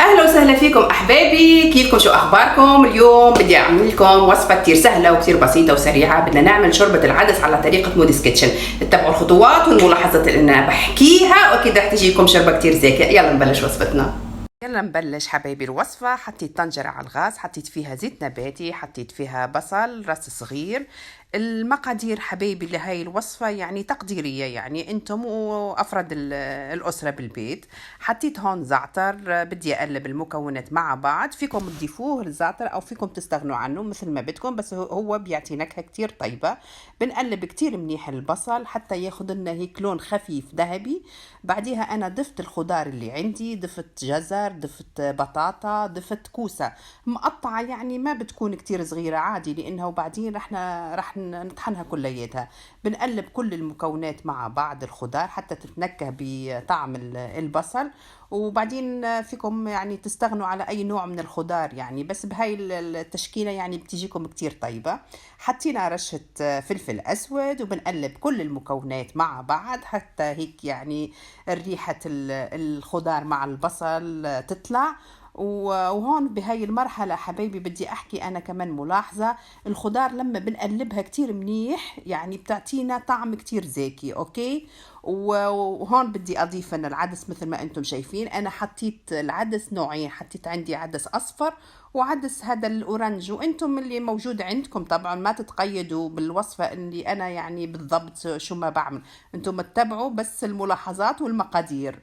اهلا وسهلا فيكم احبابي، كيفكم؟ شو اخباركم؟ اليوم بدي اعمل لكم وصفه كتير سهله وكتير بسيطه وسريعه. بدنا نعمل شوربه العدس على طريقه موديز كيتشن. اتبعوا الخطوات والملاحظات اللي انا بحكيها واكيد رح تجيكم شوربه كتير زاكيه. يلا نبلش وصفتنا. يلا نبلش حبايبي الوصفة. حطيت طنجرة على الغاز، حطيت فيها زيت نباتي، حطيت فيها بصل راس صغير. المقادير حبايبي لهاي الوصفة يعني تقديرية، يعني انتم وافراد الاسرة بالبيت. حطيت هون زعتر، بدي اقلب المكونات مع بعض. فيكم تضيفوه الزعتر او فيكم تستغنوا عنه مثل ما بدكم، بس هو بيعطي نكهة كتير طيبة. بنقلب كتير منيح البصل حتى ياخد لنا هيك لون خفيف ذهبي. بعديها انا ضفت الخضار اللي عندي، ضفت جزر، ضفت بطاطا، ضفت كوسة مقطعة، يعني ما بتكون كتير صغيرة عادي لانه بعدين رح نطحنها كلياتها. بنقلب كل المكونات مع بعض، الخضار حتى تتنكه بطعم البصل. وبعدين فيكم يعني تستغنوا على اي نوع من الخضار يعني، بس بهاي التشكيلة يعني بتجيكم كتير طيبة. حطينا رشة فلفل اسود وبنقلب كل المكونات مع بعض حتى هيك يعني ريحة الخضار مع البصل تطلع. وهون بهاي المرحلة حبايبي بدي أحكي أنا كمان ملاحظة. الخضار لما بنقلبها كتير منيح يعني بتعطينا طعم كتير زاكي. أوكي. وهون بدي أضيف أنا العدس مثل ما أنتم شايفين. أنا حطيت العدس نوعين، حطيت عندي عدس أصفر وعدس هذا الأورنج، وأنتم اللي موجود عندكم طبعا ما تتقيدوا بالوصفة اللي أنا يعني بالضبط شو ما بعمل. أنتم تتبعوا بس الملاحظات والمقادير.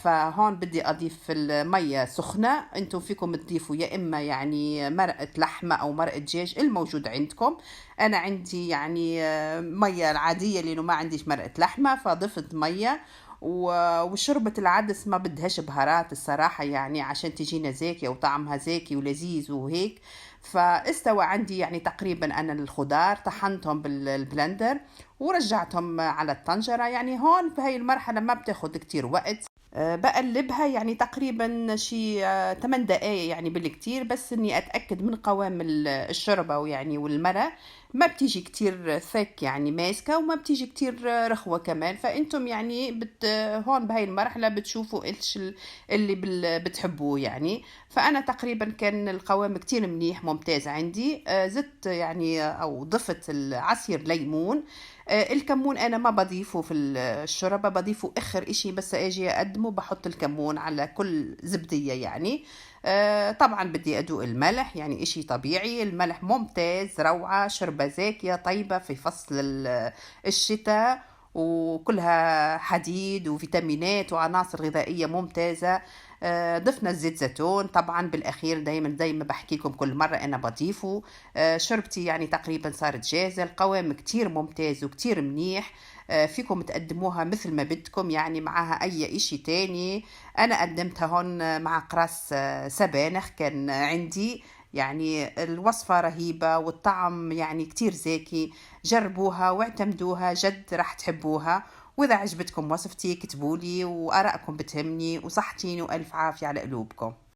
فهون بدي أضيف المية سخنة. أنتم فيكم تضيفوا يا إما يعني مرقة لحمة أو مرقة دجاج الموجود عندكم. أنا عندي يعني مية العادية لأنه ما عنديش مرقة لحمة فضفت مية. وشربة العدس ما بدهاش بهارات الصراحة، يعني عشان تجينا زاكية وطعمها زاكي ولذيذ وهيك. فاستوى عندي يعني تقريبا أنا الخضار طحنتهم بالبلندر ورجعتهم على الطنجرة. يعني هون في هاي المرحلة ما بتاخد كتير وقت. بقلبها يعني تقريبا شي 8 دقايق يعني بالكتير، بس اني اتأكد من قوام الشوربة ويعني والمرق ما بتيجي كتير ثك يعني ماسكة، وما بتيجي كتير رخوة كمان. فانتم يعني هون بهاي المرحلة بتشوفوا ايش اللي بتحبوه يعني. فانا تقريبا كان القوام كتير منيح ممتاز عندي. زدت يعني او ضفت عصير ليمون. الكمون انا ما بضيفه في الشوربه، بضيفه اخر اشي، بس اجي اقدمه بحط الكمون على كل زبديه يعني. طبعا بدي ادوق الملح، يعني اشي طبيعي. الملح ممتاز روعه، شوربه زاكيه طيبه في فصل الشتاء، وكلها حديد وفيتامينات وعناصر غذائية ممتازة. ضفنا الزيت زيتون طبعا بالأخير، دايما زي ما بحكي لكم كل مرة أنا بضيفه. شربتي يعني تقريبا صارت جاهزة. القوام كتير ممتاز وكتير منيح. فيكم تقدموها مثل ما بدكم يعني معها أي إشي تاني. أنا قدمتها هون مع قراص سبانخ كان عندي. يعني الوصفة رهيبة والطعم يعني كتير زاكي. جربوها واعتمدوها، جد راح تحبوها. وإذا عجبتكم وصفتي كتبولي، وآرائكم بتهمني، وصحتيني وألف عافية على قلوبكم.